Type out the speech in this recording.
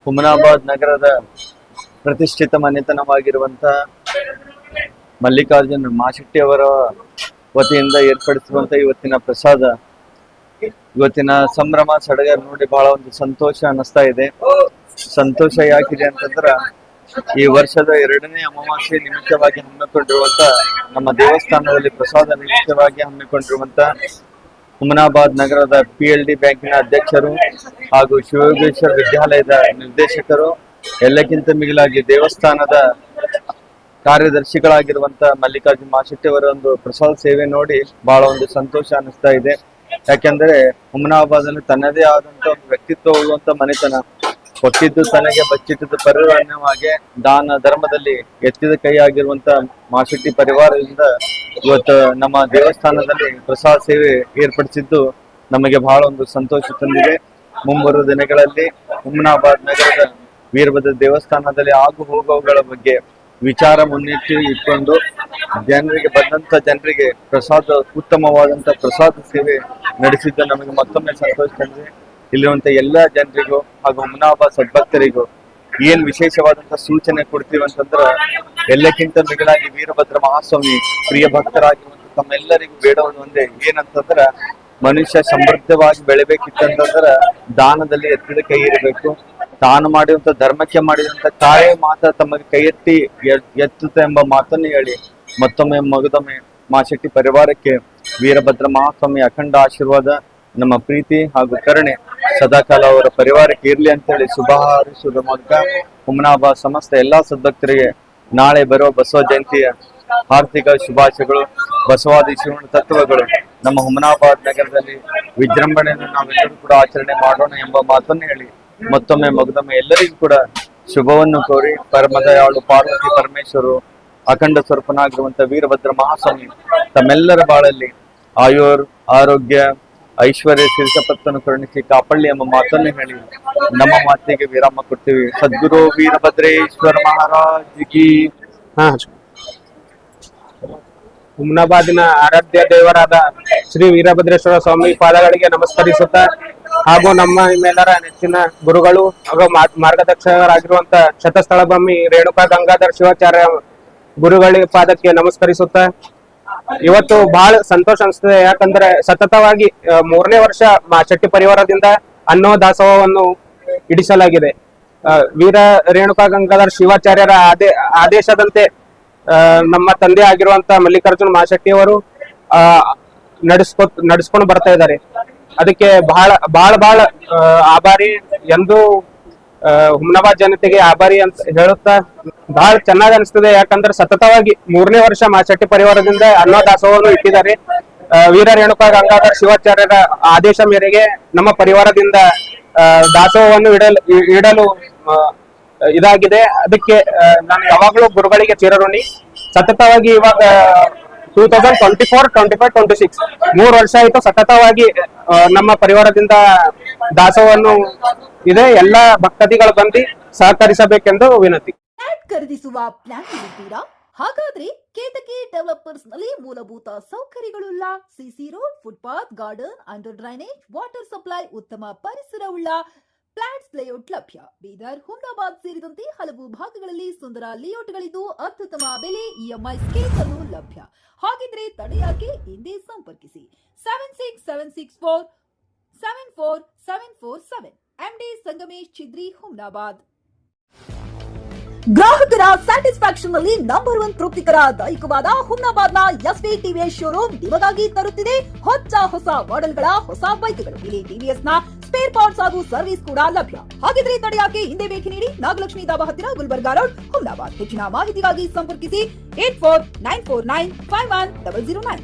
ಹುಮನಾಬಾದ್ ನಗರದ ಪ್ರತಿಷ್ಠಿತ ಮನೆತನವಾಗಿರುವಂತಹ ಮಲ್ಲಿಕಾರ್ಜುನ್ ಮಾಶೆಟ್ಟಿ ಅವರ ವತಿಯಿಂದ ಏರ್ಪಡಿಸಿರುವಂತಹ ಇವತ್ತಿನ ಪ್ರಸಾದ, ಇವತ್ತಿನ ಸಂಭ್ರಮ ಸಡಗರ ನೋಡಿ ಬಹಳ ಒಂದು ಸಂತೋಷ ಅನ್ನಿಸ್ತಾ ಇದೆ. ಸಂತೋಷ ಯಾಕಿದೆ ಅಂತಂದ್ರ, ಈ ವರ್ಷದ 2ನೇ ಅಮಾವಾಸ್ಯೆ ನಿಮಿತ್ತವಾಗಿ ಹಮ್ಮಿಕೊಂಡಿರುವಂತ ನಮ್ಮ ದೇವಸ್ಥಾನದಲ್ಲಿ ಪ್ರಸಾದ ನಿಮಿತ್ತವಾಗಿ ಹಮ್ಮಿಕೊಂಡಿರುವಂತ ಹುಮನಾಬಾದ್ ನಗರದ PLD ಬ್ಯಾಂಕಿನ ಅಧ್ಯಕ್ಷರು ಹಾಗೂ ಶಿವಯೋಗೇಶ್ವರ ವಿದ್ಯಾಲಯದ ನಿರ್ದೇಶಕರು, ಎಲ್ಲಕ್ಕಿಂತ ಮಿಗಿಲಾಗಿ ದೇವಸ್ಥಾನದ ಕಾರ್ಯದರ್ಶಿಗಳಾಗಿರುವಂತ ಮಲ್ಲಿಕಾರ್ಜುನ್ ಮಾಶೆಟ್ಟಿ ಅವರ ಒಂದು ಪ್ರಸಾದ ಸೇವೆ ನೋಡಿ ಬಹಳ ಒಂದು ಸಂತೋಷ ಅನಿಸ್ತಾ ಇದೆ. ಯಾಕೆಂದ್ರೆ ಹುಮನಾಬಾದಲ್ಲಿ ತನ್ನದೇ ಆದಂತ ಒಂದು ವ್ಯಕ್ತಿತ್ವ ಉಳ್ಳುವಂತ ಮನೆತನ, ಕೊಟ್ಟಿದ್ದು ತನಗೆ ಬಚ್ಚಿಟ್ಟಿದ್ದು ಪರಿವಾರವಾಗಿ ದಾನ ಧರ್ಮದಲ್ಲಿ ಎತ್ತಿದ ಕೈ ಆಗಿರುವಂತ ಮಾಶೆಟ್ಟಿ ಪರಿವಾರದಿಂದ ಇವತ್ತು ನಮ್ಮ ದೇವಸ್ಥಾನದಲ್ಲಿ ಪ್ರಸಾದ ಸೇವೆ ಏರ್ಪಡಿಸಿದ್ದು ನಮಗೆ ಬಹಳ ಒಂದು ಸಂತೋಷ ತಂದಿದೆ. ಮುಂಬರುವ ದಿನಗಳಲ್ಲಿ ಹುಮನಾಬಾದ್ ನಗರದ ವೀರಭದ್ರ ದೇವಸ್ಥಾನದಲ್ಲಿ ಆಗು ಹೋಗುಗಳ ಬಗ್ಗೆ ವಿಚಾರ ಮುನ್ನಿಟ್ಟು ಇಟ್ಕೊಂಡು ಜನರಿಗೆ ಬಂದಂತ ಜನರಿಗೆ ಪ್ರಸಾದ, ಉತ್ತಮವಾದಂತ ಪ್ರಸಾದ ಸೇವೆ ನಡೆಸಿದ್ದು ನಮಗೆ ಮತ್ತೊಮ್ಮೆ ಸಂತೋಷ ತಂದಿದೆ. ಇಲ್ಲಿರುವಂತ ಎಲ್ಲಾ ಜನರಿಗೂ ಹಾಗೂ ಹುಮನಾಬಾದ್ ಸದ್ಭಕ್ತರಿಗೂ ಏನ್ ವಿಶೇಷವಾದಂತ ಸೂಚನೆ ಕೊಡ್ತೀವಿ ಅಂತಂದ್ರ, ಎಲ್ಲಕ್ಕಿಂತ ಮಿಗಿಲಾಗಿ ವೀರಭದ್ರ ಮಹಾಸ್ವಾಮಿ ಪ್ರಿಯ ಭಕ್ತರಾಗಿರುವಂತ ತಮ್ಮೆಲ್ಲರಿಗೂ ಬೇಡೋದು ಒಂದೇ, ಏನಂತಂದ್ರ ಮನುಷ್ಯ ಸಮೃದ್ಧವಾಗಿ ಬೆಳಿಬೇಕಿತ್ತಂತಂದ್ರ ದಾನದಲ್ಲಿ ಎತ್ತಿದ ಕೈ ಇರಬೇಕು. ತಾನು ಮಾಡಿರುವಂತ ಧರ್ಮಕ್ಕೆ ಮಾಡಿದಂತ ತಾಯೇ ಮಾತ್ರ ತಮಗೆ ಕೈ ಎತ್ತಿ ಎತ್ತುತ್ತೆ ಎಂಬ ಮಾತನ್ನು ಹೇಳಿ ಮತ್ತೊಮ್ಮೆ ಮಗದೊಮ್ಮೆ ಮಾಶೆಟ್ಟಿ ಪರಿವಾರಕ್ಕೆ ವೀರಭದ್ರ ಮಹಾಸ್ವಾಮಿ ಅಖಂಡ ಆಶೀರ್ವಾದ, ನಮ್ಮ ಪ್ರೀತಿ ಹಾಗೂ ಕರುಣೆ ಸದಾಕಾಲ ಅವರ ಪರಿವಾರಕ್ಕೆ ಇರ್ಲಿ ಅಂತ ಹೇಳಿ ಶುಭ ಹಾರೈಸುವುದರ ಮೂಲಕ ಹುಮನಾಬಾದ್ ಸಮಸ್ತ ಎಲ್ಲಾ ಸದ್ಭಕ್ತರಿಗೆ ನಾಳೆ ಬರುವ ಬಸವ ಜಯಂತಿಯ ಆರ್ಥಿಕ ಶುಭಾಶಯಗಳು. ಬಸವಾದಿ ಶಿವನ ತತ್ವಗಳು ನಮ್ಮ ಹುಮನಾಬಾದ್ ನಗರದಲ್ಲಿ ವಿಜೃಂಭಣೆಯನ್ನು ನಾವೆಲ್ಲರೂ ಕೂಡ ಆಚರಣೆ ಮಾಡೋಣ ಎಂಬ ಮಾತನ್ನು ಹೇಳಿ ಮತ್ತೊಮ್ಮೆ ಮಗದೊಮ್ಮೆ ಎಲ್ಲರಿಗೂ ಕೂಡ ಶುಭವನ್ನು ಕೋರಿ, ಪರಮದಯಾಳು ಪಾರ್ವತಿ ಪರಮೇಶ್ವರು ಅಖಂಡ ಸ್ವರೂಪನಾಗಿರುವಂತ ವೀರಭದ್ರ ಮಹಾಸ್ವಾಮಿ ತಮ್ಮೆಲ್ಲರ ಬಾಳಲ್ಲಿ ಆರೋಗ್ಯ ಐಶ್ವರ್ಯ ಸಿರಿಸಪತ್ತನ್ನು ಕರುಣಿಸಿ ಕಾಪಳ್ಳಿ ಎಂಬ ಮಾತನ್ನು ಹೇಳಿ ನಮ್ಮ ಮಾತಿಗೆ ವಿರಾಮ ಕೊಡ್ತೀವಿ. ಸದ್ಗುರು ವೀರಭದ್ರೇಶ್ವರ ಮಹಾರಾಜ್ ಕಿ. ಹುಮನಾಬಾದಿನ ಆರಾಧ್ಯ ದೇವರಾದ ಶ್ರೀ ವೀರಭದ್ರೇಶ್ವರ ಸ್ವಾಮಿ ಪಾದಗಳಿಗೆ ನಮಸ್ಕರಿಸುತ್ತಾ, ಹಾಗೂ ನಮ್ಮ ನಿಮ್ಮೆಲ್ಲರ ನೆಚ್ಚಿನ ಗುರುಗಳು ಹಾಗೂ ಮಾರ್ಗದರ್ಶಕರಾಗಿರುವಂತ ಶತಸ್ಥಳ ಭೂಮಿ ರೇಣುಕಾ ಗಂಗಾಧರ ಶಿವಾಚಾರ್ಯ ಗುರುಗಳ ಪಾದಕ್ಕೆ ನಮಸ್ಕರಿಸುತ್ತಾ, ಇವತ್ತು ಬಹಳ ಸಂತೋಷ ಅನಿಸ್ತದೆ. ಯಾಕಂದ್ರೆ ಸತತವಾಗಿ 3ನೇ ವರ್ಷ ಮಾಶೆಟ್ಟಿ ಪರಿವಾರದಿಂದ ಅನ್ನೋ ದಾಸೋಹವನ್ನು ಇಡಿಸಲಾಗಿದೆ. ವೀರ ರೇಣುಕಾ ಗಂಗಾಧರ ಶಿವಾಚಾರ್ಯರ ಆದೇಶದಂತೆ ನಮ್ಮ ತಂದೆ ಆಗಿರುವಂತ ಮಲ್ಲಿಕಾರ್ಜುನ್ ಮಾಶೆಟ್ಟಿ ಅವರು ನಡೆಸ್ಕೊಂಡು ಬರ್ತಾ ಇದ್ದಾರೆ. ಅದಕ್ಕೆ ಬಹಳ ಆಭಾರಿ ಎಂದು ಹುಮನಾಬಾದ್ ಜನತೆಗೆ ಆಭಾರಿ ಅಂತ ಹೇಳುತ್ತಾ ಬಹಳ ಚೆನ್ನಾಗಿ ಅನಿಸ್ತದೆ. ಯಾಕಂದ್ರೆ ಸತತವಾಗಿ 3ನೇ ವರ್ಷ ಮಾಶೆಟ್ಟಿ ಪರಿವಾರದಿಂದ ಅನ್ನದಾಸೋಹವನ್ನು ಇಟ್ಟಿದ್ದಾರೆ. ವೀರ ರೇಣುಕಾ ಗಂಗಾಧರ ಶಿವಾಚಾರ್ಯರ ಆದೇಶ ಮೇರೆಗೆ ನಮ್ಮ ಪರಿವಾರದಿಂದ ದಾಸೋಹವನ್ನು ಇಡಲು ಇದಾಗಿದೆ. ಅದಕ್ಕೆ ನಾನು ಯಾವಾಗ್ಲೂ ಗುರುಗಳಿಗೆ ಚಿರಋಣಿ. ಸತತವಾಗಿ ಇವಾಗ 2024, 25, 26 3 ವರ್ಷ ಆಯ್ತು ಸತತವಾಗಿ ನಮ್ಮ ಪರಿವಾರದಿಂದ ದಾಸೋಹವನ್ನು ಇದೆ. ಎಲ್ಲಾ ಭಕ್ತಾದಿಗಳು ಬಂದು ಸಹಕರಿಸಬೇಕೆಂದು ವಿನಂತಿ. ಖರೀದಿಸುವ ಪ್ಲಾನ್ ಇದ್ದೀರಾ? ಹಾಗಾದ್ರೆ ಕೇತಕಿ ಡೆವಲಪರ್ಸ್ ನಲ್ಲಿ ಮೂಲಭೂತ ಸೌಕರ್ಯಗಳುಳ್ಳ CC road, footpath, garden, under drainage, water supply, ಉತ್ತಮ ಪರಿಸರವುಳ್ಳ ಫ್ಲಾಟ್ಸ್ ಲೇಔಟ್ ಲಭ್ಯ. ಬೀದರ್, ಹುಮನಾಬಾದ್ ಸೇರಿದಂತೆ ಹಲವು ಭಾಗಗಳಲ್ಲಿ ಸುಂದರ ಲೇಔಟ್ಗಳಿದ್ದು ಅತ್ಯುತ್ತಮ ಬೆಲೆ, EMI ಸ್ಕೀಮ್ಸ್ ಅನ್ನು ಲಭ್ಯ. ಹಾಗಿದ್ರೆ ತಡೆಯಾಕೆ, ಹಿಂದೆ ಸಂಪರ್ಕಿಸಿ 7676474747 MD ಸಂಗಮೇಶ್ ಚಿದ್ರಿ, ಹುಮನಾಬಾದ್. ಗ್ರಾಹಕರ ಸ್ಯಾಟಿಸ್ಫ್ಯಾಕ್ಷನ್ ನಲ್ಲಿ ನಂಬರ್ 1 ತೃಪ್ತಿಕರ ದೈಹಿಕವಾದ ಹುಮನಾಬಾದ್ನ SV TVS ಶೋರೂಮ್ ನಿಮಗಾಗಿ ತರುತ್ತಿದೆ ಹೊಸ ಮಾಡೆಲ್ಗಳ ಹೊಸ ಬೈಕ್ಗಳು. ಇಲ್ಲಿ TVS ನ ಸ್ಪೇರ್ ಪಾರ್ಟ್ಸ್ ಹಾಗೂ ಸರ್ವಿಸ್ ಕೂಡ ಲಭ್ಯ. ಹಾಗಿದ್ರೆ ತಡೆಯಾಕೆ, ಹಿಂದೆ ಭೇಟಿ ನೀಡಿ. ನಾಗಲಕ್ಷ್ಮಿ ದಾಬಾ ಹತ್ತಿರ, ಗುಲ್ಬರ್ಗಾ ರೋಡ್, ಹುಮನಾಬಾದ್. ಹೆಚ್ಚಿನ ಮಾಹಿತಿಗಾಗಿ ಸಂಪರ್ಕಿಸಿ 8494951009.